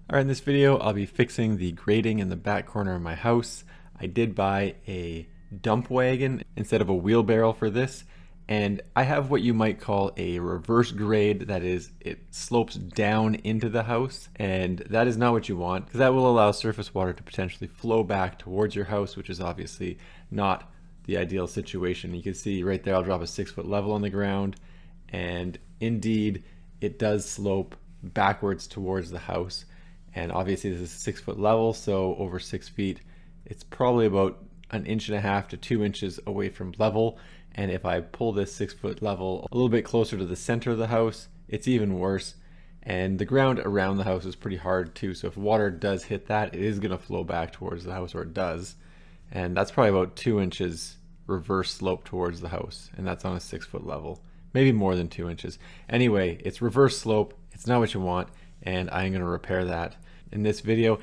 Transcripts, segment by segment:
Alright, in this video I'll be fixing the grading in the back corner of my house. I did buy a dump wagon instead of a wheelbarrow for this, and I have what you might call a reverse grade. That is, it slopes down into the house, and that is not what you want, because that will allow surface water to potentially flow back towards your house, which is obviously not the ideal situation. You can see right there I'll drop a 6-foot level on the ground, and indeed it does slope backwards towards the house. And obviously this is a 6-foot level, so over 6 feet, it's probably about 1.5 to 2 inches away from level. And if I pull this 6-foot level a little bit closer to the center of the house, it's even worse. And the ground around the house is pretty hard too, so if water does hit that, it is gonna flow back towards the house, or it does. And that's probably about 2 inches reverse slope towards the house, and that's on a 6-foot level. Maybe more than 2 inches. Anyway, it's reverse slope, it's not what you want, and I'm gonna repair that in this video.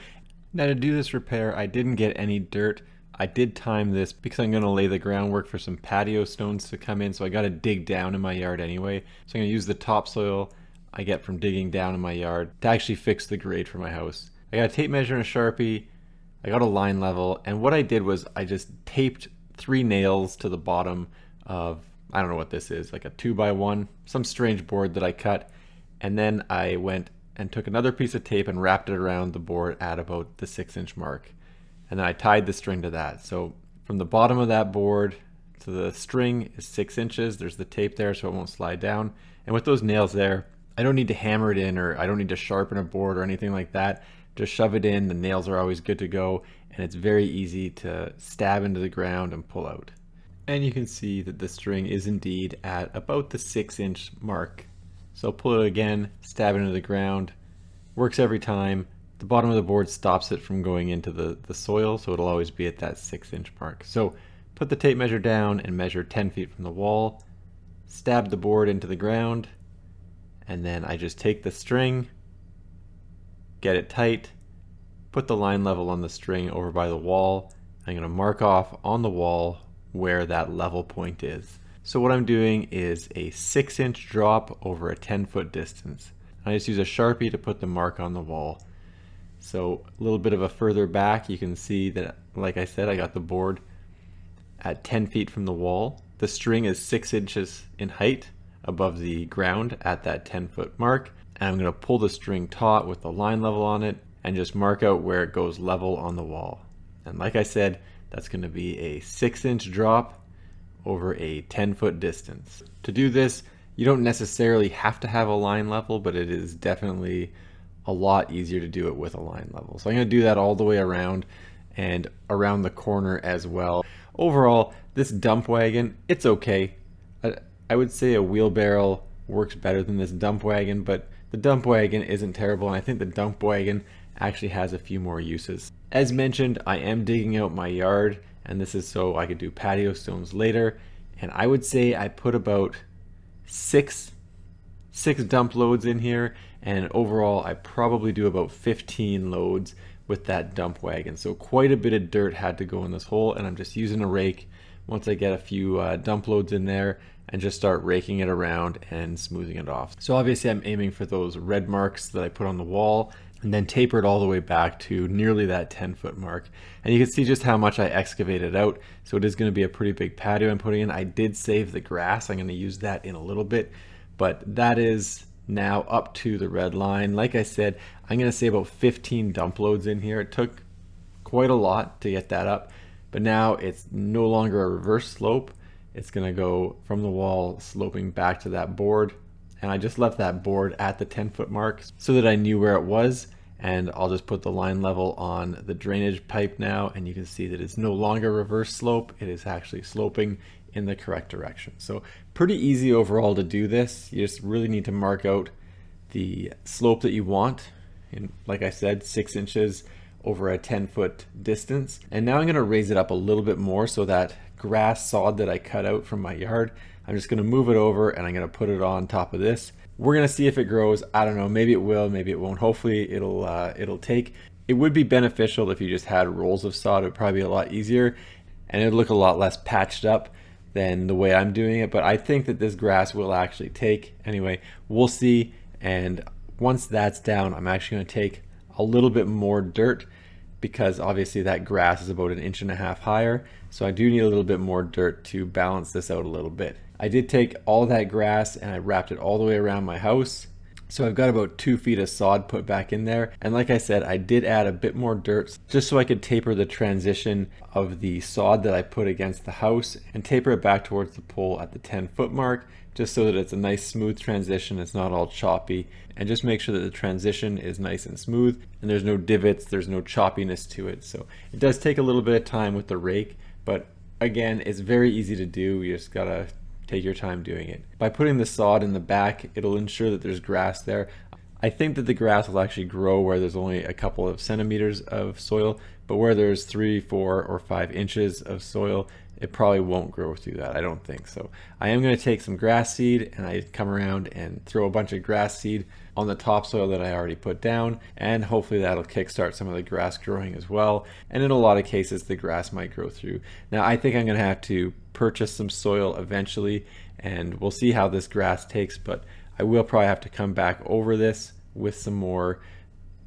Now, to do this repair, I didn't get any dirt. I did time this because I'm going to lay the groundwork for some patio stones to come in, so I got to dig down in my yard anyway. So I'm going to use the topsoil I get from digging down in my yard to actually fix the grade for my house. I got a tape measure and a Sharpie, I got a line level, and what I did was I just taped 3 nails to the bottom of, I don't know what this is, like a 2x1, some strange board that I cut, and then I went and took another piece of tape and wrapped it around the board at about the 6-inch mark. And then I tied the string to that. So from the bottom of that board to the string is 6 inches. There's the tape there so it won't slide down. And with those nails there, I don't need to hammer it in, or I don't need to sharpen a board or anything like that. Just shove it in, the nails are always good to go, and it's very easy to stab into the ground and pull out. And you can see that the string is indeed at about the 6-inch mark. So pull it again, stab it into the ground, works every time. The bottom of the board stops it from going into the soil, so it'll always be at that 6-inch mark. So put the tape measure down and measure 10 feet from the wall, stab the board into the ground, and then I just take the string, get it tight, put the line level on the string over by the wall. I'm going to mark off on the wall where that level point is. So what I'm doing is a 6-inch drop over a 10-foot distance. I just use a Sharpie to put the mark on the wall. So a little bit of a further back, you can see that, like I said, I got the board at 10 feet from the wall. The string is 6 inches in height above the ground at that 10-foot mark. And I'm going to pull the string taut with the line level on it and just mark out where it goes level on the wall. And like I said, that's going to be a 6-inch drop over a 10-foot distance. To do this, you don't necessarily have to have a line level, but it is definitely a lot easier to do it with a line level. So I'm going to do that all the way around and around the corner as well. Overall, this dump wagon, it's okay. I would say a wheelbarrow works better than this dump wagon, but the dump wagon isn't terrible, and I think the dump wagon actually has a few more uses. As mentioned, I am digging out my yard, and this is so I could do patio stones later. And I would say I put about six dump loads in here, and overall I probably do about 15 loads with that dump wagon. So quite a bit of dirt had to go in this hole, and I'm just using a rake once I get a few dump loads in there and just start raking it around and smoothing it off. So obviously I'm aiming for those red marks that I put on the wall, and then taper it all the way back to nearly that 10-foot mark. And you can see just how much I excavated out. So it is going to be a pretty big patio I'm putting in. I did save the grass. I'm going to use that in a little bit, but that is now up to the red line. Like I said, I'm going to say about 15 dump loads in here. It took quite a lot to get that up, but now it's no longer a reverse slope. It's going to go from the wall sloping back to that board. And I just left that board at the 10-foot mark so that I knew where it was. And I'll just put the line level on the drainage pipe now, and you can see that it's no longer reverse slope. It is actually sloping in the correct direction. So pretty easy overall to do this. You just really need to mark out the slope that you want. And like I said, 6 inches over a 10-foot distance. And now I'm going to raise it up a little bit more, so that grass sod that I cut out from my yard, I'm just going to move it over and I'm going to put it on top of this. We're going to see if it grows. I don't know, maybe it will, maybe it won't. Hopefully it'll take. It would be beneficial if you just had rolls of sod. It would probably be a lot easier, and it'd look a lot less patched up than the way I'm doing it. But I think that this grass will actually take. Anyway, we'll see. And once that's down, I'm actually going to take a little bit more dirt because obviously that grass is about 1.5 inches higher. So I do need a little bit more dirt to balance this out a little bit. I did take all that grass and I wrapped it all the way around my house. So I've got about 2 feet of sod put back in there. And like I said, I did add a bit more dirt just so I could taper the transition of the sod that I put against the house and taper it back towards the pole at the 10-foot mark, just so that it's a nice smooth transition. It's not all choppy, and just make sure that the transition is nice and smooth and there's no divots, there's no choppiness to it. So it does take a little bit of time with the rake, but again, it's very easy to do. You just gotta take your time doing it. By putting the sod in the back, it'll ensure that there's grass there. I think that the grass will actually grow where there's only a couple of centimeters of soil, but where there's 3, 4, or 5 inches of soil, it probably won't grow through that. I don't think so. I am going to take some grass seed and I come around and throw a bunch of grass seed on the topsoil that I already put down, and hopefully that'll kickstart some of the grass growing as well. And in a lot of cases, the grass might grow through. Now I think I'm going to have to purchase some soil eventually, and we'll see how this grass takes, but I will probably have to come back over this with some more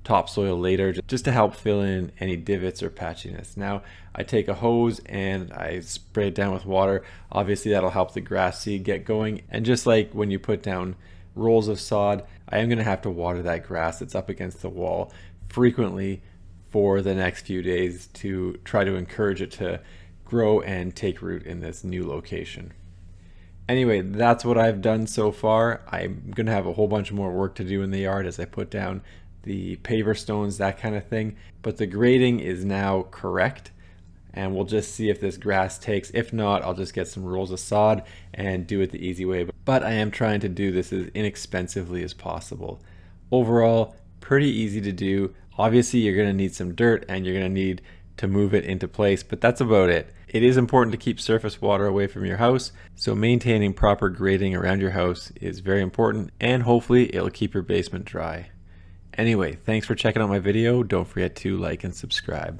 topsoil later just to help fill in any divots or patchiness. Now I take a hose and I spray it down with water. Obviously that'll help the grass seed get going, and just like when you put down rolls of sod, I am going to have to water that grass that's up against the wall frequently for the next few days to try to encourage it to grow and take root in this new location. Anyway, that's what I've done so far. I'm going to have a whole bunch more work to do in the yard as I put down the paver stones, that kind of thing. But the grading is now correct, and we'll just see if this grass takes. If not, I'll just get some rolls of sod and do it the easy way. But I am trying to do this as inexpensively as possible. Overall, pretty easy to do. Obviously, you're going to need some dirt and you're going to need to move it into place, but that's about it. It is important to keep surface water away from your house, so maintaining proper grading around your house is very important, and hopefully it'll keep your basement dry. Anyway, thanks for checking out my video. Don't forget to like and subscribe.